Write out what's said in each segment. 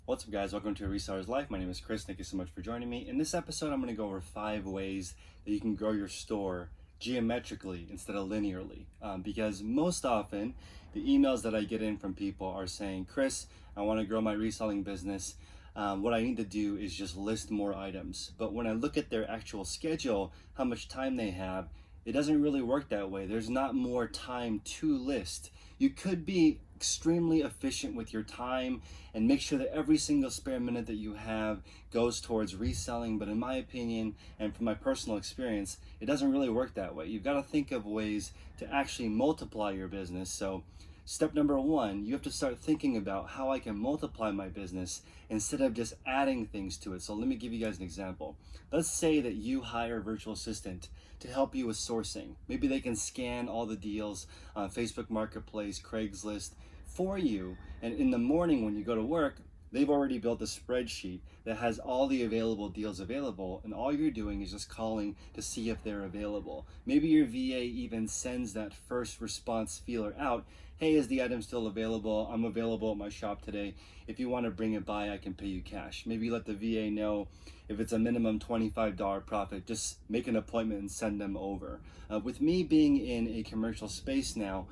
What's up, guys? Welcome to A Reseller's Life. My name is Chris. Thank you so much for joining me. In this episode, I'm going to go over 5 ways that you can grow your store geometrically instead of linearly. Because most often, the emails that I get in from people are saying, Chris, I want to grow my reselling business. What I need to do is just list more items. But when I look at their actual schedule, how much time they have, it doesn't really work that way. There's not more time to list. You could be extremely efficient with your time and make sure that every single spare minute that you have goes towards reselling. But in my opinion, and from my personal experience, it doesn't really work that way. You've got to think of ways to actually multiply your business. So step number 1, you have to start thinking about how I can multiply my business instead of just adding things to it. So let me give you guys an example. Let's say that you hire a virtual assistant to help you with sourcing. Maybe they can scan all the deals on Facebook Marketplace, Craigslist for you. And in the morning when you go to work, they've already built a spreadsheet that has all the available deals available, and all you're doing is just calling to see if they're available. Maybe your VA even sends that first response feeler out. Hey, is the item still available? I'm available at my shop today. If you want to bring it by, I can pay you cash. Maybe let the VA know if it's a minimum $25 profit, just make an appointment and send them over. With me being in a commercial space now,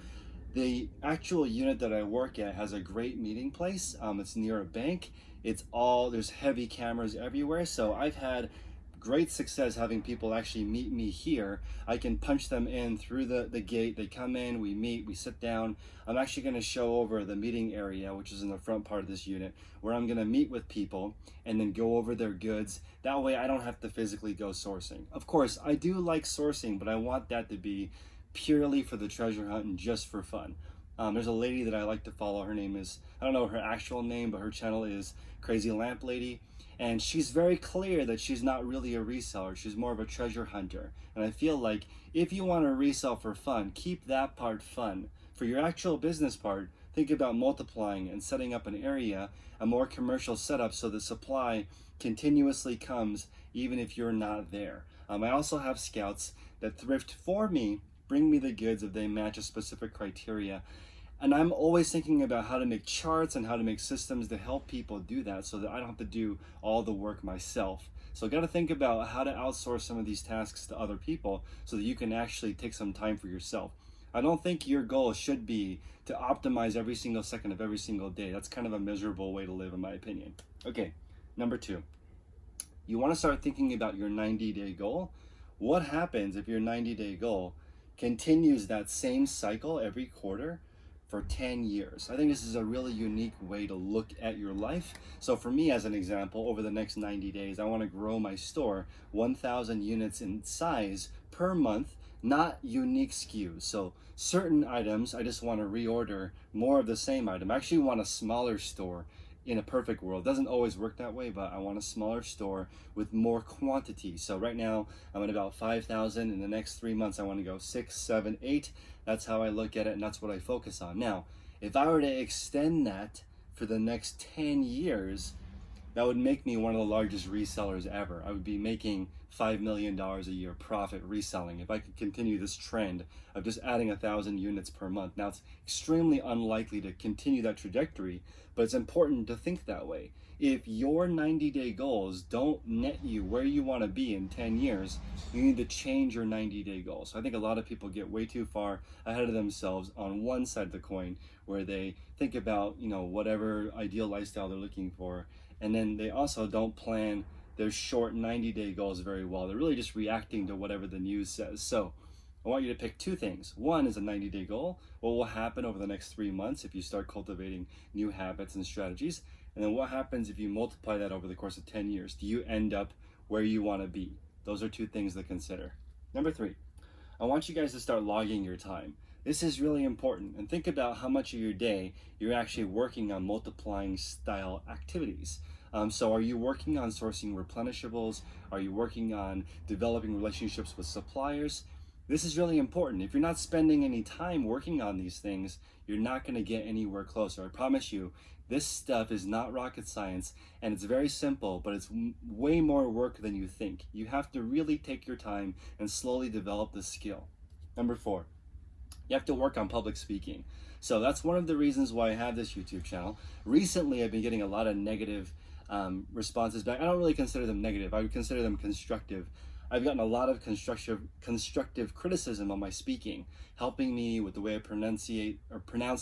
the actual unit that I work at has a great meeting place. It's near a bank. There's heavy cameras everywhere. So I've had great success having people actually meet me here. I can punch them in through the gate. They come in, we meet, we sit down. I'm actually going to show over the meeting area, which is in the front part of this unit, where I'm going to meet with people and then go over their goods. That way I don't have to physically go sourcing. Of course, I do like sourcing, but I want that to be purely for the treasure hunt and just for fun. There's a lady that I like to follow. Her name is, I don't know her actual name, but her channel is Crazy Lamp Lady. And she's very clear that she's not really a reseller. She's more of a treasure hunter. And I feel like if you want to resell for fun, keep that part fun. For your actual business part, think about multiplying and setting up an area, a more commercial setup, so the supply continuously comes even if you're not there. I also have scouts that thrift for me, bring me the goods if they match a specific criteria. And I'm always thinking about how to make charts and how to make systems to help people do that so that I don't have to do all the work myself. So got to think about how to outsource some of these tasks to other people so that you can actually take some time for yourself. I don't think your goal should be to optimize every single second of every single day. That's kind of a miserable way to live, in my opinion. Okay, number 2. You want to start thinking about your 90-day goal. What happens if your 90-day goal continues that same cycle every quarter for 10 years? I think this is a really unique way to look at your life. So for me, as an example, over the next 90 days, I want to grow my store 1,000 units in size per month, not unique SKUs. So certain items, I just want to reorder more of the same item. I actually want a smaller store. In a perfect world, doesn't always work that way, but I want a smaller store with more quantity. So right now I'm at about 5,000. In the next 3 months I want to go 6, 7, 8. That's how I look at it, and that's what I focus on. Now, if I were to extend that for the next 10 years, that would make me one of the largest resellers ever. I would be making $5 million a year profit reselling if I could continue this trend of just adding 1,000 units per month. Now, it's extremely unlikely to continue that trajectory, but it's important to think that way. If your 90-day goals don't net you where you want to be in 10 years, you need to change your 90-day goals. So I think a lot of people get way too far ahead of themselves on one side of the coin, where they think about, whatever ideal lifestyle they're looking for, and then they also don't plan their short 90-day goals very well. They're really just reacting to whatever the news says. So I want you to pick 2 things. One is a 90-day goal. What will happen over the next 3 months if you start cultivating new habits and strategies? And then what happens if you multiply that over the course of 10 years? Do you end up where you want to be? Those are 2 things to consider. Number 3, I want you guys to start logging your time. This is really important. And think about how much of your day you're actually working on multiplying style activities. So are you working on sourcing replenishables? Are you working on developing relationships with suppliers? This is really important. If you're not spending any time working on these things, you're not going to get anywhere closer. I promise you, this stuff is not rocket science, and it's very simple, but it's way more work than you think. You have to really take your time and slowly develop this skill. Number 4, you have to work on public speaking. So that's one of the reasons why I have this YouTube channel. Recently, I've been getting a lot of negative responses back. I don't really consider them negative. I would consider them constructive. I've gotten a lot of constructive criticism on my speaking, helping me with the way I pronounce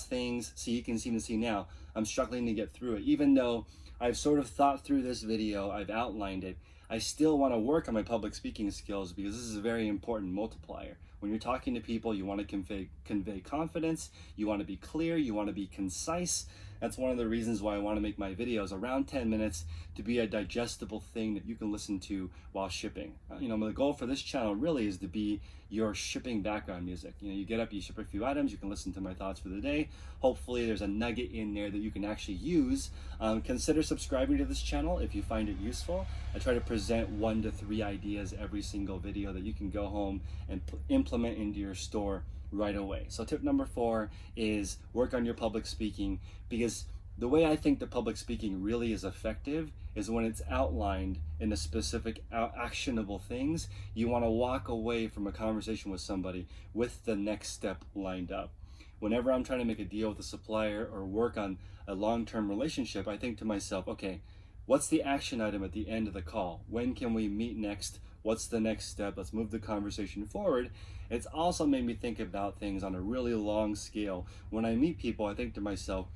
things. So you can see now, I'm struggling to get through it. Even though I've sort of thought through this video, I've outlined it, I still want to work on my public speaking skills because this is a very important multiplier. When you're talking to people, you want to convey confidence, you want to be clear, you want to be concise. That's one of the reasons why I want to make my videos around 10 minutes to be a digestible thing that you can listen to while shipping. The goal for this channel really is to be your shipping background music. You get up, you ship a few items, you can listen to my thoughts for the day. Hopefully there's a nugget in there that you can actually use. Consider subscribing to this channel if you find it useful. I try to present 1 to 3 ideas every single video that you can go home and implement into your store right away. So tip number 4 is work on your public speaking, because the way I think the public speaking really is effective is when it's outlined in the specific actionable things. You want to walk away from a conversation with somebody with the next step lined up. Whenever I'm trying to make a deal with a supplier or work on a long-term relationship, I think to myself, okay, what's the action item at the end of the call? When can we meet next? What's the next step? Let's move the conversation forward. It's also made me think about things on a really long scale. When I meet people, I think to myself,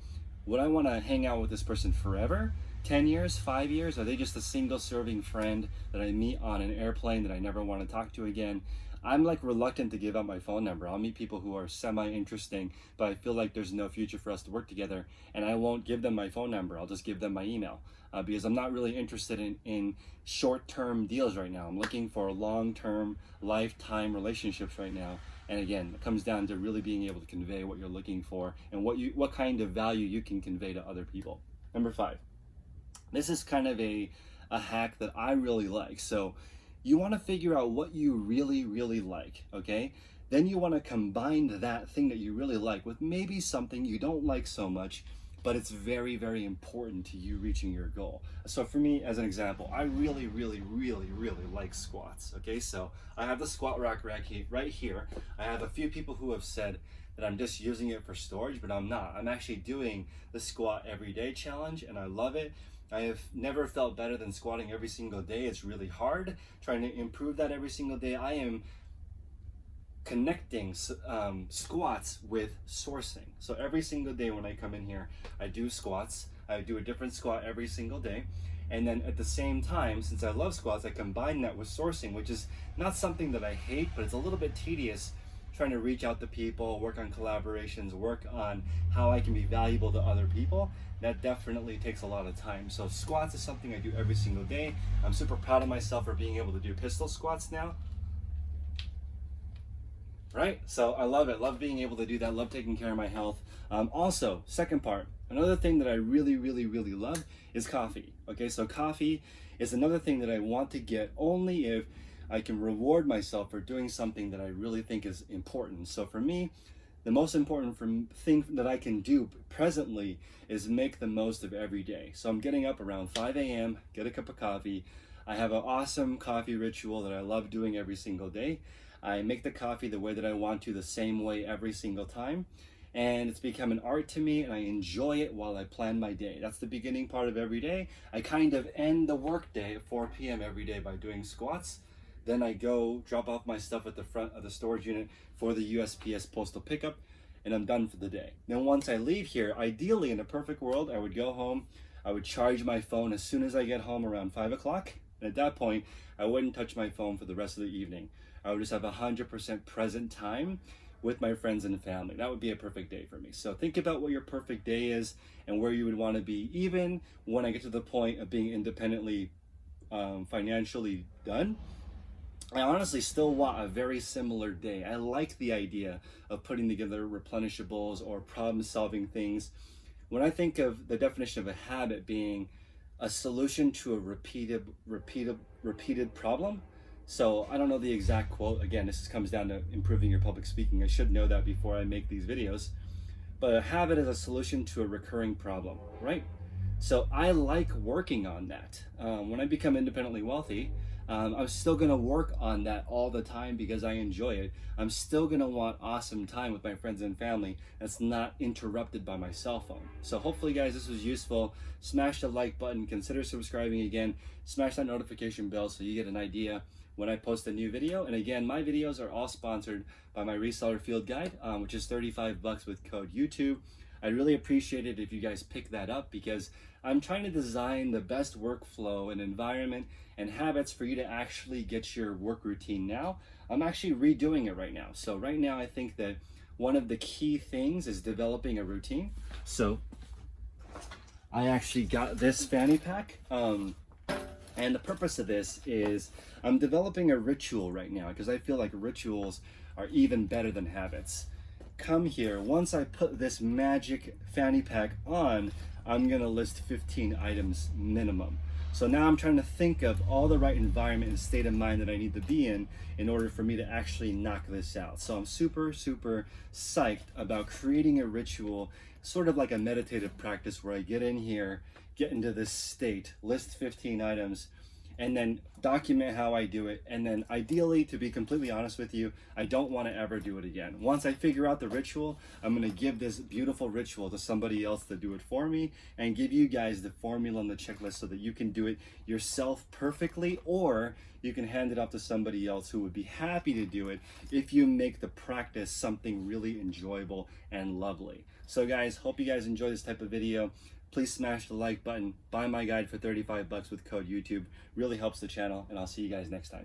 would I want to hang out with this person forever? 10 years, 5 years? Are they just a single serving friend that I meet on an airplane that I never want to talk to again? I'm like reluctant to give out my phone number. I'll meet people who are semi-interesting, but I feel like there's no future for us to work together, and I won't give them my phone number. I'll just give them my email because I'm not really interested in short-term deals right now. I'm looking for long-term, lifetime relationships right now. And again, it comes down to really being able to convey what you're looking for and what kind of value you can convey to other people. Number 5. This is kind of a hack that I really like. So you want to figure out what you really, really like, okay? Then you want to combine that thing that you really like with maybe something you don't like so much, but it's very, very important to you reaching your goal. So for me, as an example, I really, really, really, really like squats, okay? So I have the squat rack right here. I have a few people who have said that I'm just using it for storage, but I'm not. I'm actually doing the squat everyday challenge, and I love it. I have never felt better than squatting every single day. It's really hard trying to improve that every single day. I am connecting squats with sourcing. So every single day when I come in here, I do squats. I do a different squat every single day. And then at the same time, since I love squats, I combine that with sourcing, which is not something that I hate, but it's a little bit tedious trying to reach out to people, work on collaborations, work on how I can be valuable to other people. That definitely takes a lot of time. So squats is something I do every single day. I'm super proud of myself for being able to do pistol squats now. Right? So I love it. Love being able to do that. Love taking care of my health. Also, second part, another thing that I really, really, really love is coffee. Okay, so coffee is another thing that I want to get only if I can reward myself for doing something that I really think is important. So for me, the most important thing that I can do presently is make the most of every day. So I'm getting up around 5 a.m., get a cup of coffee. I have an awesome coffee ritual that I love doing every single day. I make the coffee the way that I want to, the same way every single time. And it's become an art to me, and I enjoy it while I plan my day. That's the beginning part of every day. I kind of end the work day at 4 p.m. every day by doing squats. Then I go drop off my stuff at the front of the storage unit for the USPS postal pickup, and I'm done for the day. Then once I leave here, ideally in a perfect world, I would go home, I would charge my phone as soon as I get home around 5 o'clock. And at that point, I wouldn't touch my phone for the rest of the evening. I would just have 100% present time with my friends and family. That would be a perfect day for me. So think about what your perfect day is and where you would want to be, even when I get to the point of being independently financially done. I honestly still want a very similar day. I like the idea of putting together replenishables or problem-solving things. When I think of the definition of a habit being a solution to a repeated problem. So I don't know the exact quote. Again, this comes down to improving your public speaking. I should know that before I make these videos. But a habit is a solution to a recurring problem, right? So I like working on that. When I become independently wealthy, I'm still gonna work on that all the time because I enjoy it. I'm still gonna want awesome time with my friends and family that's not interrupted by my cell phone. So hopefully guys, this was useful. Smash the like button, consider subscribing again, smash that notification bell so you get an idea when I post a new video. And again, my videos are all sponsored by my reseller field guide, which is 35 bucks with code YouTube. I'd really appreciate it if you guys pick that up because I'm trying to design the best workflow and environment and habits for you to actually get your work routine now. I'm actually redoing it right now. So right now I think that one of the key things is developing a routine. So I actually got this fanny pack. And the purpose of this is I'm developing a ritual right now because I feel like rituals are even better than habits. Come here, once I put this magic fanny pack on, I'm gonna list 15 items minimum. So now I'm trying to think of all the right environment and state of mind that I need to be in order for me to actually knock this out. So I'm super, super psyched about creating a ritual, sort of like a meditative practice where I get in here, get into this state, list 15 items, and then document how I do it. And then ideally, to be completely honest with you, I don't want to ever do it again. Once I figure out the ritual, I'm going to give this beautiful ritual to somebody else to do it for me and give you guys the formula and the checklist so that you can do it yourself perfectly, or you can hand it off to somebody else who would be happy to do it if you make the practice something really enjoyable and lovely. So guys, hope you guys enjoy this type of video. Please smash the like button, buy my guide for 35 bucks with code YouTube. Really helps the channel, and I'll see you guys next time.